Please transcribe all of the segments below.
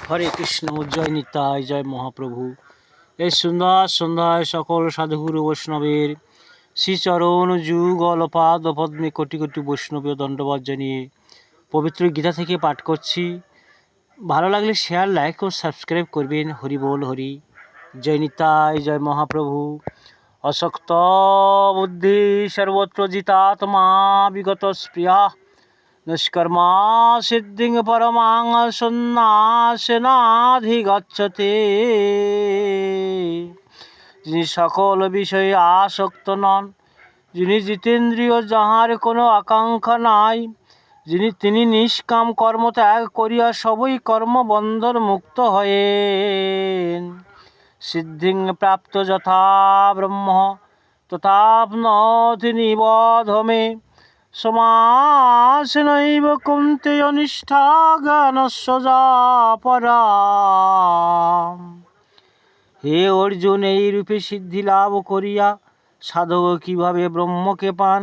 হরে কৃষ্ণ, জয় নিতাই, জয় মহাপ্রভু। এই সুন্দর সন্ধ্যায় সকল সাধুগুরু বৈষ্ণবের শ্রীচরণ যুগল পাদ পদ্মে কোটি কোটি বৈষ্ণবীয় দণ্ডবাদ জানিয়ে পবিত্র গীতা থেকে পাঠ করছি। ভালো লাগলে শেয়ার, লাইক ও সাবস্ক্রাইব করবেন। হরি বল হরি। জয় নিতাই, জয় মহাপ্রভু। অশক্ত বুদ্ধি সর্বত্র জিতাত্মা বিগত স্প্রিয়া নিষ্কর্মা সিদ্ধিং পরমাং সন্ন্যাসেনাধিগচ্ছতে। যিনি সকল বিষয়ে আসক্ত নন, যিনি জিতেন্দ্রিয়, যাহার কোনো আকাঙ্ক্ষা নাই, তিনি নিষ্কাম কর্ম ত্যাগ করিয়া সবই কর্মবন্ধন মুক্ত হয়েন। সিদ্ধিং প্রাপ্ত যথা ব্রহ্ম তথাপ্নোতি নিবোধমে। সমাসেনৈব কুন্তেয় নিষ্ঠা জ্ঞানস্য যা পরা। হে অর্জুন, এই রূপে সিদ্ধি লাভ করিয়া সাধক কিভাবে ব্রহ্মকে পান,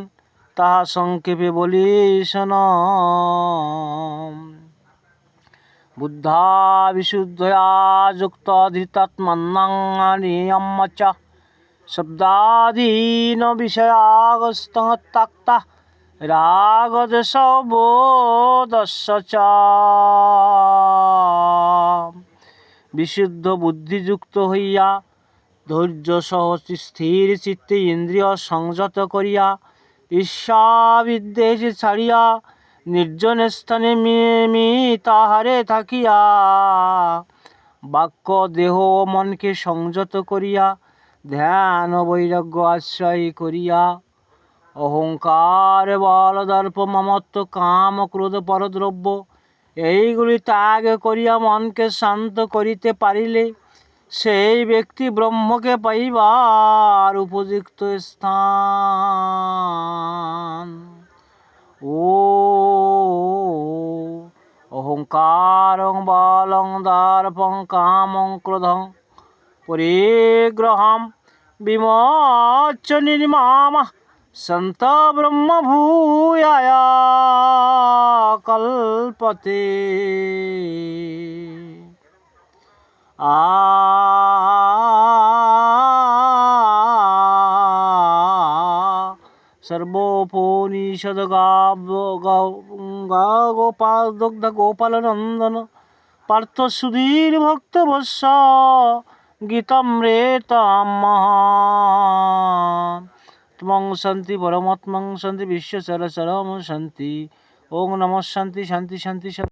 তাহা সংক্ষেপে বলি শোন। বুদ্ধা বিশুদ্ধয়া যুক্ত ধৃতাত্মন্নাং নিয়ম্য চ শব্দাদীন বিষয়াগস্ত্যক্তা রাগদ্বেষবোধস্য চ। বিশুদ্ধ বুদ্ধিযুক্ত হইয়া ধৈর্য সহ স্থির চিত্তে ইন্দ্রিয় সংযত করিয়া ঈর্ষা বিদ্বেষ ছাড়িয়া নির্জন স্থানে মিতাহারে থাকিয়া বাক্য দেহ ও মনকে সংযত করিয়া ধ্যান ও বৈরাগ্য আশ্রয় করিয়া অহংকার, বল, দর্প, মমত্ব, কাম, ক্রোধ, পরদ্রব্য এইগুলি ত্যাগ করিয়া মনকে শান্ত করিতে পারিলে সেই ব্যক্তি ব্রহ্মকে পাইবার উপযুক্ত স্থান। ও অহংকারং বলং দর্পং কামং ক্রোধং পরিগ্রহম বিমোচ্য নির্মামঃ সন্ত ব্রহ্ম ভূয়ায় কল্পতে। সর্বোপনিষদ দুগ্ধ গোপাল নন্দন পার্থ সুধীর ভক্ত বৎস গীতামৃতম তমং শান্তি পরমাত্মং শান্তি বিশ্ব চরাচরম শান্তি। ওং নমঃ শান্তি শান্তি শান্তি শান্তি।